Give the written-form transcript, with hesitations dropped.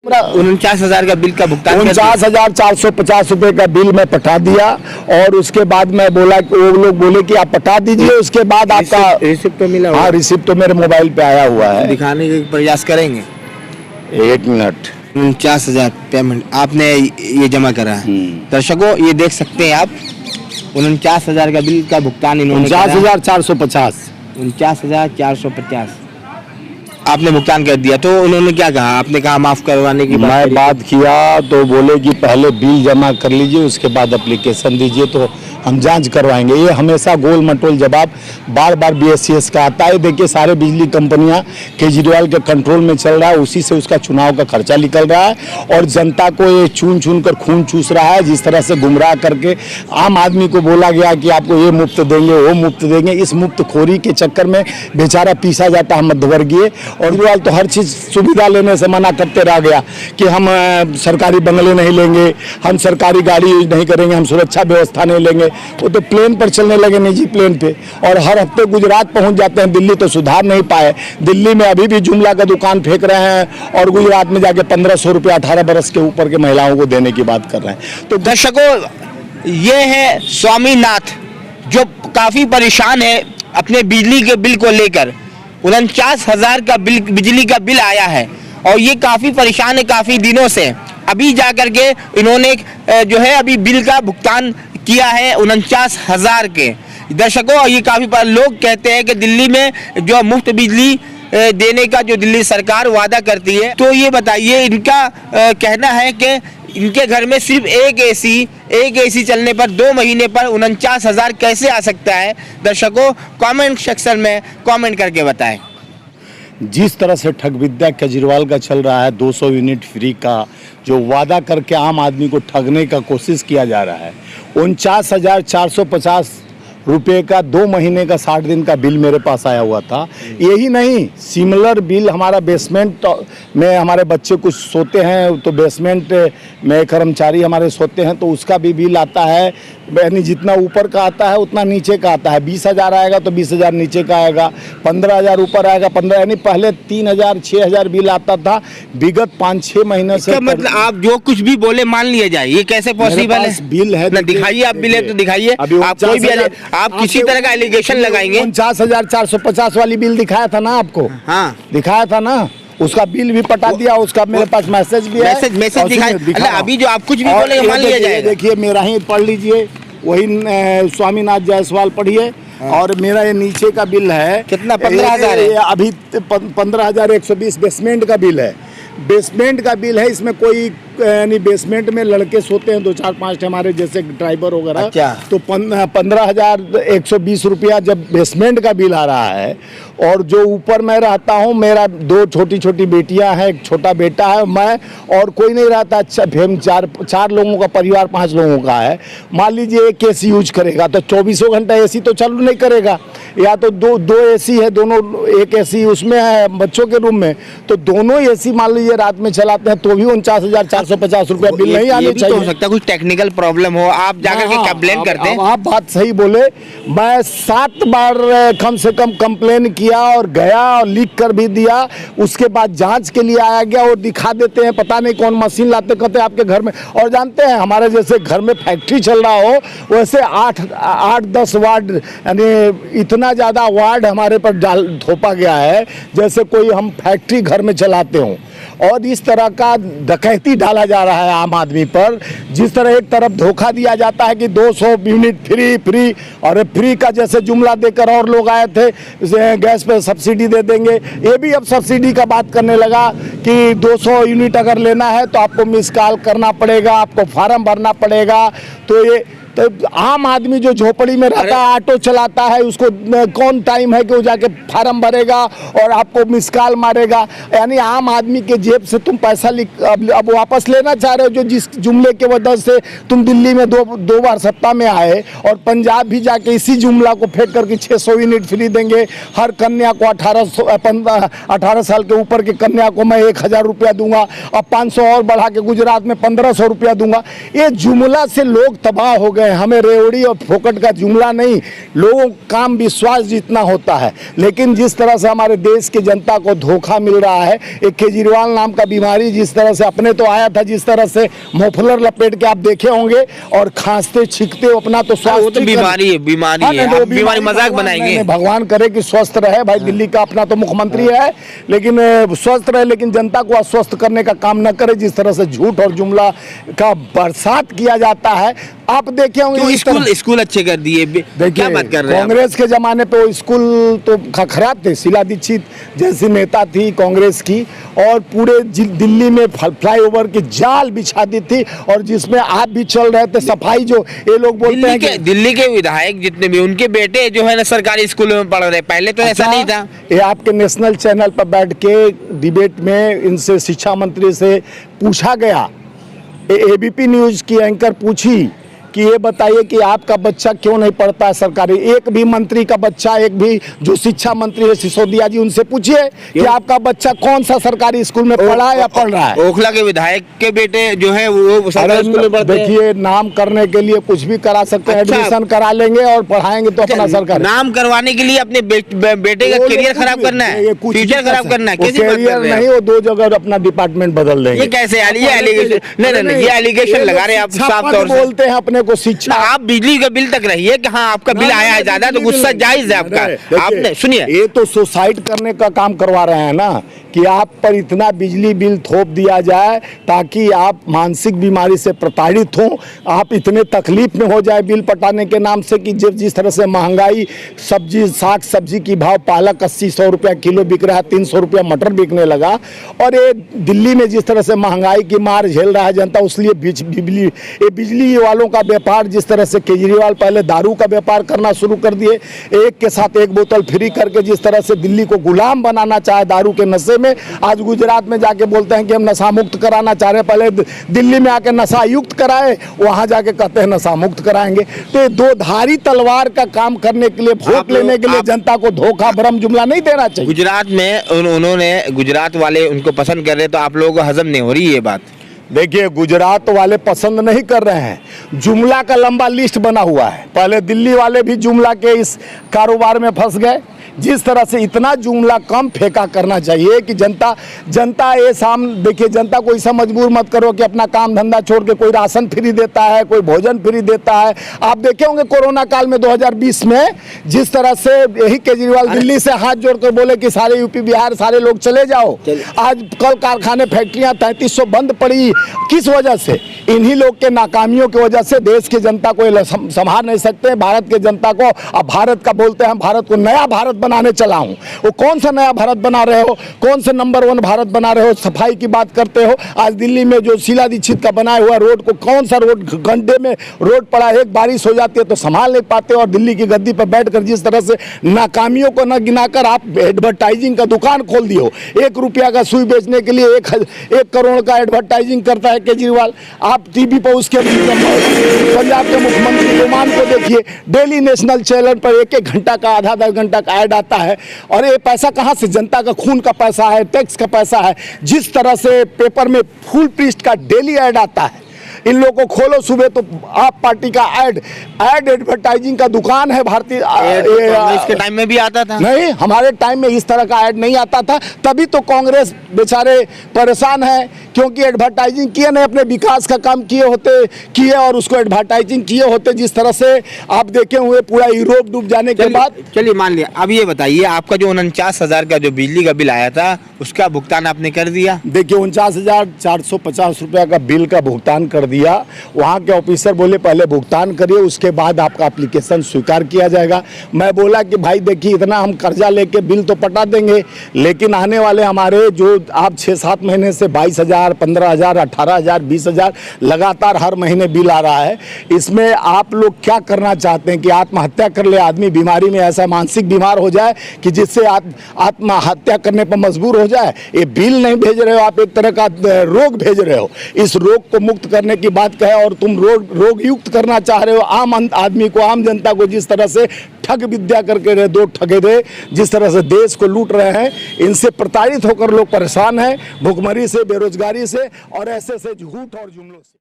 49,000 का बिल का भुगतान 49,450 रुपए का बिल मैं पटा दिया और उसके बाद मैं बोला कि वो लोग बोले कि आप पटा दीजिए, उसके बाद आपका रिसिप्ट तो मिला? हाँ, रिसिप्ट तो मेरे मोबाइल पे आया हुआ है। दिखाने का प्रयास करेंगे। 1 मिनट। 49,000 पेमेंट आपने ये जमा करा है। दर्शकों ये देख सकते हैं आप, 49,000 का बिल का भुगतान इन्होंने 49,450 49,450 आपने भुगतान कर दिया। तो उन्होंने क्या कहा? आपने कहा माफ करवाने की मैं बात किया तो बोले कि पहले बिल जमा कर लीजिए, उसके बाद एप्लीकेशन दीजिए तो हम जांच करवाएंगे। ये हमेशा गोल मटोल जवाब बार बार BSCS का आता है। देखिए सारे बिजली कंपनियां केजरीवाल के कंट्रोल में चल रहा है, उसी से उसका चुनाव का खर्चा निकल रहा है और जनता को ये चुन चुन कर खून चूस रहा है। जिस तरह से गुमराह करके आम आदमी को बोला गया कि आपको ये मुफ्त देंगे, वो मुफ्त देंगे, इस मुफ्त खोरी के चक्कर में बेचारा पीसा जाता है मध्यवर्गीय। और केजरीवाल तो हर चीज़ सुविधा लेने से मना करते रह गया कि हम सरकारी बंगले नहीं लेंगे, हम सरकारी गाड़ी यूज नहीं करेंगे, हम सुरक्षा व्यवस्था नहीं लेंगे। वो तो प्लेन पर चलने लगे, निजी प्लेन पे, और हर हफ्ते गुजरात पहुंच जाते हैं। दिल्ली तो सुधार नहीं पाए। दिल्ली में अभी भी जुमला का दुकान फेंक रहे हैं और गुजरात में जाके 1,500 रुपये 18 बरस के ऊपर के महिलाओं को देने की बात कर रहे हैं। तो दर्शकों ये है स्वामीनाथ जो काफी परेशान है अपने बिजली के बिल को लेकर। 49,000 का बिल, बिजली का बिल आया है और ये काफी परेशान है काफी दिनों से। अभी जा करके इन्होंने जो है अभी बिल का भुगतान किया है 49,000 के। दर्शकों ये काफी लोग कहते हैं कि दिल्ली में जो मुफ्त बिजली देने का जो दिल्ली सरकार वादा करती है, तो ये बताइए इनका कहना है कि इनके घर में सिर्फ एक एसी चलने पर 2 महीने पर 49,000 कैसे आ सकता है? दर्शकों कमेंट सेक्शन में कमेंट करके बताएं। जिस तरह से ठग विद्या केजरीवाल का चल रहा है, 200 यूनिट फ्री का जो वादा करके आम आदमी को ठगने का कोशिश किया जा रहा है। 49,450 रुपये का 2 महीने का 60 दिन का बिल मेरे पास आया हुआ था। यही नहीं, सिमिलर बिल हमारा बेसमेंट में हमारे बच्चे कुछ सोते हैं तो बेसमेंट में कर्मचारी हमारे सोते हैं तो उसका भी बिल आता है। यानी जितना ऊपर का आता है उतना नीचे का आता है। 20,000 आएगा तो 20,000 नीचे का आएगा, 15,000 ऊपर आएगा 15, यानी पहले 3,000 6,000 बिल आता था विगत 5-6 महीने से। मतलब आप जो कुछ भी बोले मान लिया जाए, ये कैसे पॉसिबल है? बिल है, दिखाइए आप बिल है तो दिखाइए। आप किसी तरह का एलिगेशन लगाएंगे। 49,450 वाली बिल दिखाया था ना आपको? हाँ दिखाया था ना, उसका बिल भी पटा दिया, उसका मेरे पास मैसेज भी है। मैसेज दिखाया। अभी जो आप कुछ भी बोले मान लिया जाएगा। देखिए मेरा ही पढ़ लीजिए, वही स्वामीनाथ जायसवाल पढ़िए। और मेरा ये नीचे का बिल है कितना? 15,000 है अभी 15,120 बेसमेंट का बिल है। बेसमेंट का बिल है, इसमें कोई यानी बेसमेंट में लड़के सोते हैं 2-4-5 हमारे जैसे ड्राइवर वगैरह। अच्छा। तो 15,120 रुपया जब बेसमेंट का बिल आ रहा है और जो ऊपर मैं रहता हूँ, मेरा 2 छोटी छोटी बेटियां हैं, एक छोटा बेटा है, मैं और कोई नहीं रहता। अच्छा फेम 4 लोगों का परिवार 5 लोगों का है। मान लीजिए एक AC यूज करेगा तो 24 घंटा AC तो चालू नहीं करेगा, या तो दो AC है, दोनों एक AC उसमें है बच्चों के रूम में, तो दोनों AC मान लीजिए रात में चलाते हैं तो भी 49,450 रुपया बिल नहीं आने चाहिए। हो सकता है कुछ टेक्निकल प्रॉब्लम हो, आप जाकर के कंप्लेन करते हैं। आप बात सही बोले। मैं 7 बार कम से कम कंप्लेन किया और गया और लिख कर भी दिया। उसके बाद जांच के लिए आया गया और दिखा देते हैं, पता नहीं कौन मशीन लाते कहते हैं आपके घर में। और जानते हैं हमारे जैसे घर में फैक्ट्री चल रहा हो वैसे 8-10 वार्ड, यानी इतना ज़्यादा वार्ड हमारे पर थोपा गया है जैसे कोई हम फैक्ट्री घर में चलाते हों। और इस तरह का डकैती डाला जा रहा है आम आदमी पर। जिस तरह एक तरफ धोखा दिया जाता है कि 200 यूनिट फ्री और फ्री का जैसे जुमला देकर और लोग आए थे गैस पे सब्सिडी दे देंगे, ये भी अब सब्सिडी का बात करने लगा कि 200 यूनिट अगर लेना है तो आपको मिस कॉल करना पड़ेगा, आपको फार्म भरना पड़ेगा। तो ये तो आम आदमी जो झोपड़ी में रहता है, ऑटो चलाता है, उसको कौन टाइम है कि वो जाके फार्म भरेगा और आपको मिस कॉल मारेगा? यानी आम आदमी के जेब से तुम पैसा अब वापस लेना चाह रहे हो। जो जिस जुमले के वजह से तुम दिल्ली में दो बार सत्ता में आए और पंजाब भी जाके इसी जुमला को फेंक करके 600 यूनिट फ्री देंगे हर कन्या को। 18 साल के ऊपर के कन्या को मैं 1,000 रुपया दूंगा, अब 500 और बढ़ा के गुजरात में 1,500 रुपया दूंगा। ये जुमला से लोग तबाह हो गए हैं, हमें रेवड़ी और फोकट का जुमला नहीं, लोगों को काम विश्वास जीतना होता है। लेकिन जिस तरह से हमारे देश की जनता को धोखा मिल रहा है, एक केजरीवाल नाम का बीमारी जिस तरह से अपने तो आया था, जिस तरह से मोफलर लपेट के आप देखे होंगे और खांसते छींकते अपना तो स्वास्थ्य, वो तो बीमारी है, आप बीमारी मजाक बनाएंगे। भगवान करे कि स्वस्थ रहे भाई, दिल्ली का अपना तो मुख्यमंत्री है, लेकिन स्वस्थ रहे, लेकिन जनता को अस्वस्थ करने का काम न करे। जिस तरह से झूठ और जुमला का बरसात किया जाता है, आप देखे होंगे। स्कूल अच्छे कर दिए, क्या बात कर रहे हैं? कांग्रेस के जमाने पे वो स्कूल तो खराब थे। शीला दीक्षित जैसी नेता थी कांग्रेस की, और पूरे दिल्ली में फ्लाईओवर की जाल बिछा दी थी, और जिसमें आप भी चल रहे थे। सफाई जो ये लोग बोलते हैं कि दिल्ली के विधायक जितने भी, उनके बेटे जो है ना सरकारी स्कूलों में पढ़ रहे, पहले तो ऐसा नहीं था। ये आपके नेशनल चैनल पर बैठ के डिबेट में इनसे शिक्षा मंत्री से पूछा गया, एबीपी न्यूज की एंकर पूछी कि ये बताइए कि आपका बच्चा क्यों नहीं पढ़ता है सरकारी। एक भी मंत्री का बच्चा, एक भी जो शिक्षा मंत्री है सिसोदिया जी, उनसे पूछिए कि आपका बच्चा कौन सा सरकारी स्कूल में पढ़ा है या पढ़ रहा है। ओखला के विधायक के बेटे जो है वो सरकारी स्कूल में पढ़ते हैं। देखिए, नाम करने के लिए कुछ भी करा सकते हैं, एडमिशन करा लेंगे और पढ़ाएंगे तो अपना सरकारी। नाम करवाने के लिए अपने बेटे का करियर खराब करना है, फ्यूचर खराब करना है। करियर नहीं, वो 2 जगह अपना डिपार्टमेंट बदल देंगे। ये कैसे? ये एलिगेशन लगा रहे हैं आप, साफ तौर से बोलते हैं अपने को शिक्षा। आप बिजली का बिल तक रहिए कि हाँ आपका बिल आया है ज्यादा, तो गुस्सा जायज है आपका। आपने सुनिए, ये तो सुसाइड करने का काम करवा रहे हैं ना, कि आप पर इतना बिजली बिल थोप दिया जाए ताकि आप मानसिक बीमारी से प्रताड़ित हों, आप इतने तकलीफ में हो जाए बिल पटाने के नाम से कि जिस तरह से महंगाई, सब्जी, साग सब्जी की भाव, पालक 80-100 रुपया किलो बिक रहा है, 300 रुपया मटर बिकने लगा। और ये दिल्ली में जिस तरह से महंगाई की मार झेल रहा है जनता, उसलिए बिजली वालों का व्यापार, जिस तरह से केजरीवाल पहले दारू का व्यापार करना शुरू कर दिए, एक के साथ एक बोतल फ्री करके जिस तरह से दिल्ली को गुलाम बनाना चाहे दारू के नशे में, आज गुजरात में जाके बोलते हैं कि हम नशा मुक्त कराना चाह रहे हैं। पहले दिल्ली में आके नशा युक्त कराए, वहां जाके कहते हैं नशा मुक्त कराएंगे। तो ये 2 धारी तलवार का काम करने के लिए, वोट लेने के लिए जनता को धोखा भ्रम जुमला नहीं देना चाहिए। गुजरात में उन्होंने, गुजरात वाले उनको पसंद कर रहे, तो आप लोगों को हजम नहीं हो रही ये बात? देखिए, गुजरात वाले पसंद नहीं कर रहे हैं, जुमला का लंबा लिस्ट बना हुआ है। पहले दिल्ली वाले भी जुमला के इस कारोबार में फंस गए। जिस तरह से इतना जुमला कम फेंका करना चाहिए कि जनता ये देखिए, जनता को ऐसा मजबूर मत करो कि अपना काम धंधा छोड़ के कोई राशन फ्री देता है, कोई भोजन फ्री देता है। आप देखे होंगे कोरोना काल में 2020 में जिस तरह से यही केजरीवाल दिल्ली से हाथ जोड़कर बोले कि सारे यूपी बिहार सारे लोग चले जाओ। आज कल कारखाने, फैक्ट्रियां 3300 बंद पड़ी। किस वजह से? इन्हीं लोग के नाकामियों की वजह से। देश की जनता को संभाल नहीं सकते, भारत की जनता को। अब भारत का बोलते हैं, भारत को नया भारत बनाने चला हूं। वो कौन सा नया भारत बना रहे हो? कौन से नंबर 1 भारत बना रहे हो? सफाई की बात करते हो। आज दिल्ली में जो शीला दीक्षित का बनाया हुआ रोड को, कौन सा रोड घंटे में रोड पड़ा, एक बारिश हो जाती है तो संभाल नहीं पाते। और दिल्ली की गद्दी पर बैठकर जिस तरह से नाकामियों को न गिनाकर आप एडवर्टाइजिंग का दुकान खोल दियो। 1 रुपया का सुई बेचने के लिए 1 करोड़ का एडवर्टाइजिंग करता है केजरीवाल। आप टीवी पर उसके पंजाब के मुख्यमंत्री ओमान को देखिए, डेली नेशनल चैनल पर 1-1 घंटा का, आधा घंटा का ऐड आता है। और ये पैसा कहाँ से? जनता का खून का पैसा है, टैक्स का पैसा है। जिस तरह से पेपर में फुल पृष्ठ का डेली ऐड आता है, इन लोगों को खोलो सुबह तो आप पार्टी का ऐड एडवर्टाइजिंग का दुकान है भारतीय। इसके टाइम में भी आता था? नहीं, हमारे टाइम में इस तरह का ऐड नहीं आता था। तभी तो कांग्रेस बेचारे परेशान है, क्योंकि एडवर्टाइजिंग किए नहीं, अपने विकास का काम किए और उसको एडवर्टाइजिंग किए होते। जिस तरह से आप देखे हुए पूरा यूरोप डूब जाने के बाद। चलिए मान लिया, अब ये बताइए, आपका जो 49,000 का जो बिजली का बिल आया था, उसका भुगतान आपने कर दिया? देखिए, 49,450 रुपया का बिल का भुगतान कर दिया। वहाँ के ऑफिसर बोले पहले भुगतान करिए, उसके बाद आपका एप्लीकेशन स्वीकार किया जाएगा। मैं बोला कि भाई देखिए, इतना हम कर्जा लेके बिल तो पटा देंगे, लेकिन आने वाले हमारे जो आप 6-7 महीने से 22,000, 15,000, 18,000, 20,000 लगातार हर महीने बिल आ रहा है। इसमें आप लोग क्या करना चाहते हैं कि आत्महत्या कर ले आदमी? बीमारी में ऐसा मानसिक बीमार हो जाए कि जिससे आत्महत्या करने पर मजबूर हो जाए? ये बिल नहीं भेज रहे हो आप, एक तरह का रोग भेज रहे हो। इस रोग को मुक्त करने की बात कहे और तुम रोग युक्त करना चाह रहे हो आम आदमी को, आम जनता को। जिस तरह से ठग विद्या करके 2 ठगे दे, जिस तरह से देश को लूट रहे हैं, इनसे प्रताड़ित होकर लोग परेशान हैं, भुखमरी से, बेरोजगारी से और ऐसे झूठ और जुमलों से।